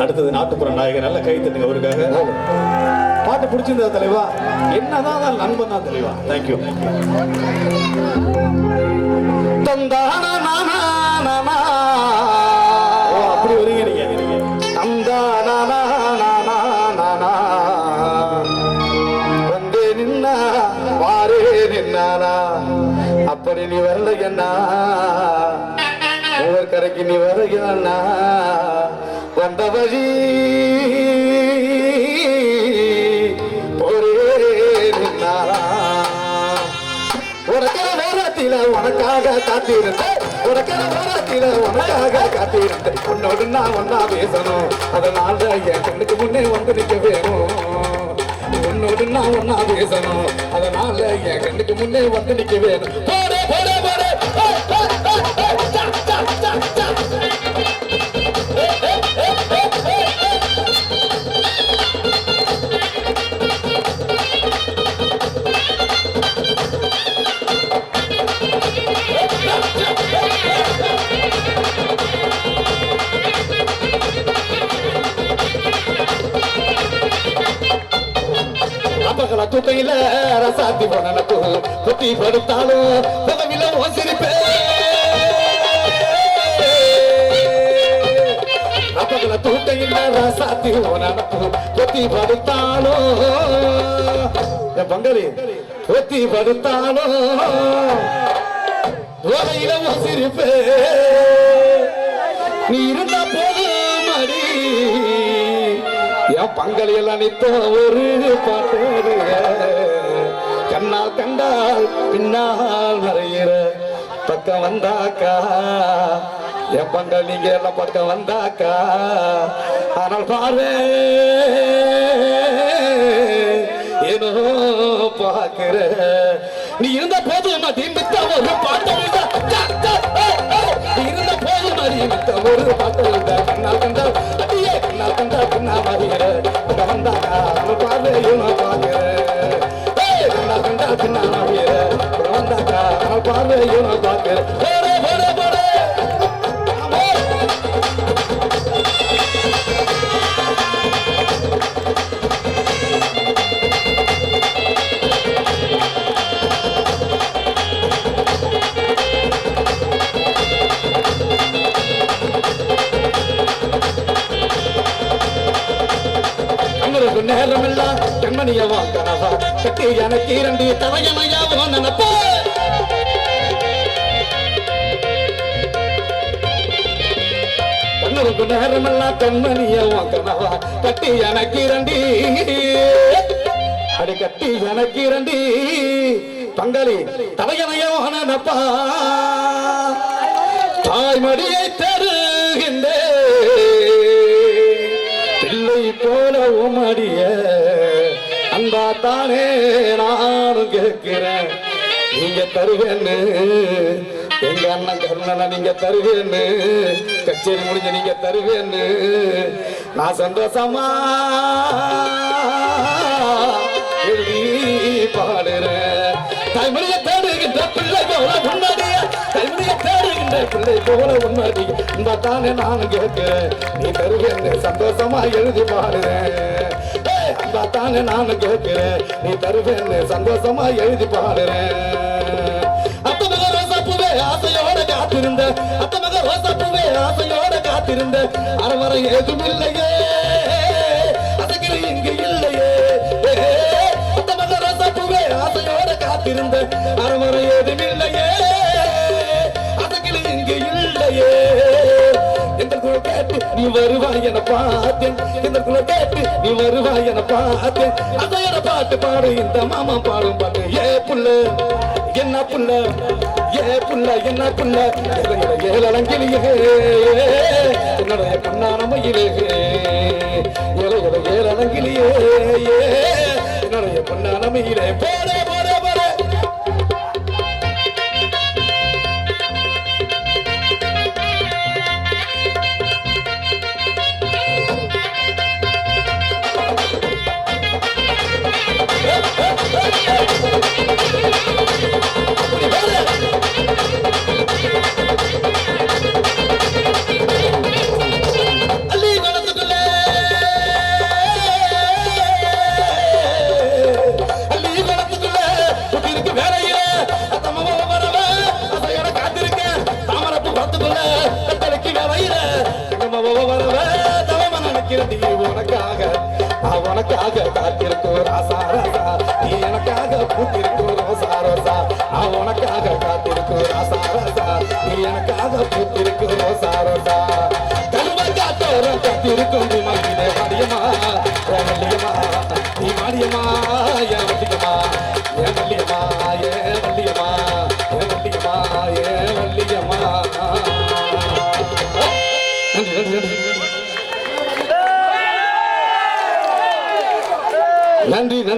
அடுத்தது நாட்டுப்புற நாயகர், நல்ல கை தட்டுங்க அவருக்காக. பாட்டு பிடிச்சிருந்தா தலைவா? என்னதான் நண்பன் தான் தலைவா. தேங்க்யூ. தந்தானா அப்படி வரீங்க நீங்க. தந்தானா வந்தே நின்னா வாரே நின்னானா அப்படி நீ வரல என்ன ஒவ்வொரு கரைக்கு நீ வருகிறன்னா வந்த வழி ஒரே நின்னாரா உனக்காக வாரத்தில உனக்காக காத்திருந்தேன், உனக்காக வாரத்தில உனக்காக காத்திருந்தேன். உன்னோடு நான் ஒன்னா பேசணும், அதனால என் கண்ணுக்கு முன்னே வந்து நிற்க வேணும். உன்னோடு நான் ஒன்னா பேசணும், அதனால என் கண்ணுக்கு முன்னே வந்து நிற்க வேணும். போரே போரே போரே தூக்கையில ரசாத்தி போனப்பு குத்தி படுத்தாலும் புகவில சிரிப்பே அப்பகல தூக்கையில ரசாத்தி போனப்பு குத்தி படுத்தாலும் பங்காளி குத்தி படுத்தாலும் புகவில சிரிப்பே நீ இருந்த போது மடி என் பங்காளி எல்லாம் நித்த ஒரு பாட்டு கண்ணால் கண்டால் பின்னால் மறையிற பக்கம் வந்தாக்கா என் பங்காளி நீங்க எல்லாம் பக்கம் வந்தாக்கா ஆனால் பாரு ஏனோ பாக்குற நீ இருந்த போது மதிமித்த ஒரு பாட்டு நீ இருந்த போது மதிமித்த ஒரு பாட்டு கண்ணால் கண்டால் அடியே கண்ணால் கண்டால் பின்னா மறிகிற பக்கம் வந்தாக்கா பாரு ஏனோ பாக்குற கண்ணால் கண்டால் பின்னா மறிகிற பக்கம் வந்தாக்கா பாரு ஏனோ பாக்குற போரே போரே போரே நேரமெல்லாம் கண்மணிய வாக்கனவா கட்டி எனக்கு இரண்டு தலையமையாவோ நினப்ப கண்ணருக்கு நேரமெல்லாம் கண்மணிய வாக்கனவா கட்டி எனக்கு இரண்டு அடி கட்டி எனக்கு இரண்டு பங்காளி தலையமையோ நினப்பா தாய்மடியை தருகின்றே பிள்ளை போல உமடிய அன்பா தானே நானும் கேட்கிறேன். நீங்க தருவேன்னு எங்க அண்ணன் கருணனை நீங்க தருவேன்னு கச்சேரி முடிஞ்ச நீங்க தருவேன்னு நான் சந்தோஷமா எழுதி பாடுறேன். தாய்மொழியை தேடுகின்ற பிள்ளை போல முன்னாடிய தாய்மொழியை தேடுகின்ற பிள்ளை போல முன்னாடி இந்த தானே நானும் கேட்கிறேன். நீ தருவேன்னு சந்தோஷமா எழுதி பாடுறேன். அந்த தானே நானும் கேட்கிறேன். நீ தருவேன்னு சந்தோஷமா எழுதி பாடுறேன். அத்தமக ரோசாப்பூவே ஆசையோட காத்திருந்த அத்தமக ரோசாப்பூவே ஆசையோட காத்திருந்த அரவரை ஏதும் இல்லையே அதுக்கு இங்கு இல்லையே அத்தமக ரோசாப்பூவே ஆசையோட காத்திருந்த அரவரை ஏதும் இல்லையே அதுக்கு இங்கு இல்லையே எந்த குழு கேட்டு நீ வருவாய் என பார்த்தேன். இந்த குழு கேட்டு நீ வருவாய் என பார்த்தேன். அதையன பாட்டு பாடு இந்த மாமா பாடும் பாட்டு. ஏ புள்ள என்ன புள்ள ஏ புள்ள என்ன புள்ள ஏழங்கிலேயே என்னுடைய பொன்னானமையிலே ஏழங்கிலேயே என்னுடைய பொன்னானமையிலே போரே போரே போரே அள்ளி மனசுக்குள்ள நிக்கிறடி உனக்காக உனக்காக காத்திருக்கும் ராசா ராசா நீ எனக்காக பூத்திருக்கும் ரோசா ரோசா உனக்காக காத்திருக்கும் ராசா ராசா நீ எனக்காக பூத்திருக்கும் ரோசா ரோசா